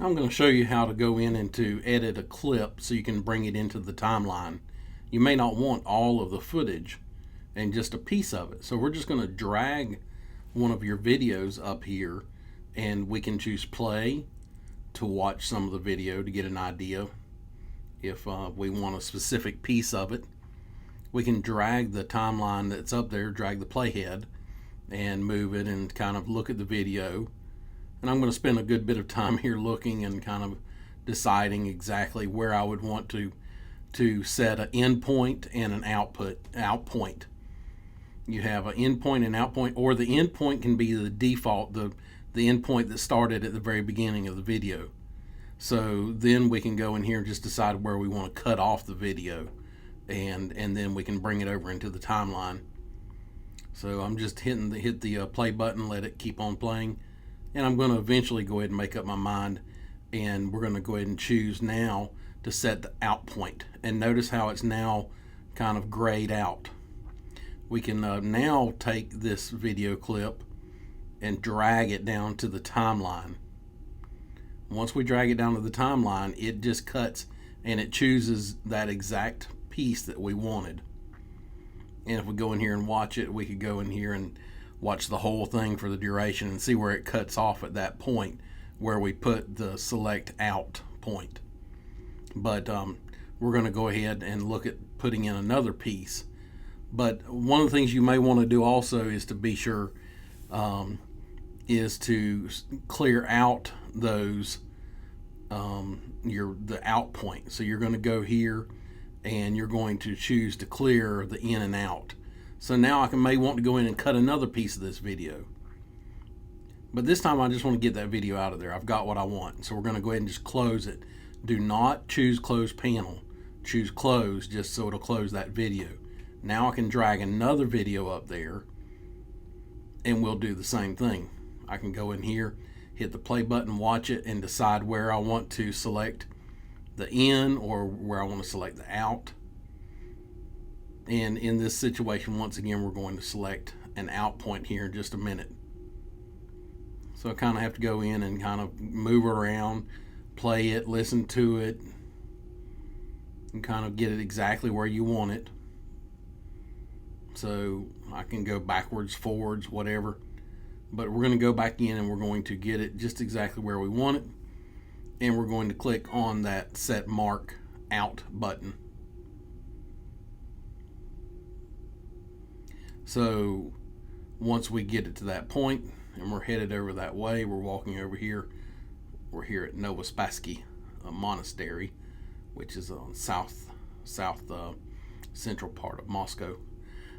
I'm going to show you how to go in and to edit a clip so you can bring it into the timeline. You may not want all of the footage and just a piece of it. So we're just going to drag one of your videos up here, and we can choose play to watch some of the video to get an idea if we want a specific piece of it. We can drag the timeline that's up there, drag the playhead and move it and kind of look at the video. And I'm going to spend a good bit of time here looking and kind of deciding exactly where I would want to set an in point and an out point. You have an in point and out point, or the in point can be the default, the in point that started at the very beginning of the video. So then we can go in here and just decide where we want to cut off the video, and then we can bring it over into the timeline. So I'm just hit the play button, let it keep on playing. And I'm going to eventually go ahead and make up my mind, and we're going to go ahead and choose now to set the out point. And notice how it's now kind of grayed out. We can now take this video clip and drag it down to the timeline. Once we drag it down to the timeline, it just cuts and it chooses that exact piece that we wanted. And if we go in here and watch it, we could go in here and watch the whole thing for the duration and see where it cuts off at that point where we put the select out point. But we're going to go ahead and look at putting in another piece. But one of the things you may want to do also is to be sure is to clear out those the out point. So you're going to go here and you're going to choose to clear the in and out. So now I may want to go in and cut another piece of this video. But this time I just want to get that video out of there. I've got what I want. So we're going to go ahead and just close it. Do not choose close panel. Choose close just so it'll close that video. Now I can drag another video up there and we'll do the same thing. I can go in here, hit the play button, watch it, and decide where I want to select the in or where I want to select the out. And in this situation, once again, we're going to select an out point here in just a minute. So I kind of have to go in and kind of move it around, play it, listen to it, and kind of get it exactly where you want it. So I can go backwards, forwards, whatever. But we're going to go back in and we're going to get it just exactly where we want it. And we're going to click on that set mark out button. So once we get it to that point and we're headed over that way, we're walking over here. We're here at Novospassky Monastery, which is on south central part of Moscow.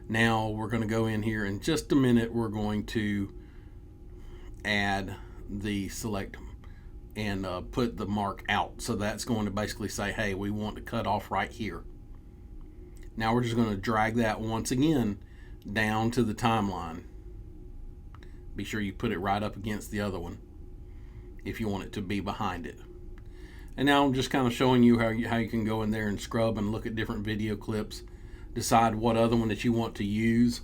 Now we're going to go in here in just a minute. We're going to add the select and put the mark out. So that's going to basically say, hey, we want to cut off right here. Now we're just going to drag that once again down to the timeline. Be sure you put it right up against the other one if you want it to be behind it. And now I'm just kind of showing you how you can go in there and scrub and look at different video clips, decide what other one that you want to use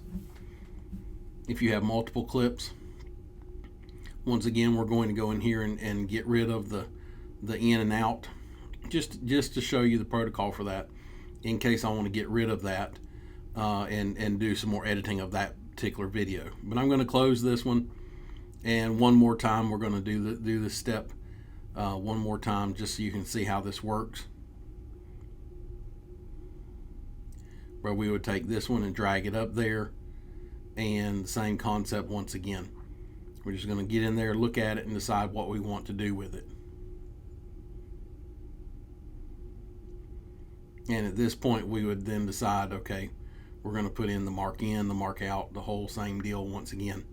if you have multiple clips. Once again, we're going to go in here and get rid of the in and out, just to show you the protocol for that in case I want to get rid of that and do some more editing of that particular video. But I'm going to close this one, and one more time we're going to do this step one more time just so you can see how this works. Where we would take this one and drag it up there, and the same concept once again. We're just going to get in there, look at it, and decide what we want to do with it. And at this point we would then decide, okay, we're going to put in the mark in, the mark out, the whole same deal once again.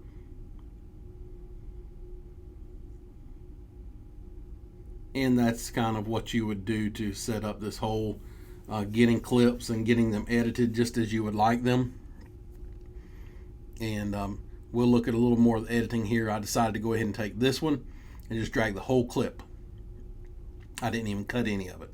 And that's kind of what you would do to set up this whole getting clips and getting them edited just as you would like them. And we'll look at a little more of the editing here. I decided to go ahead and take this one and just drag the whole clip. I didn't even cut any of it.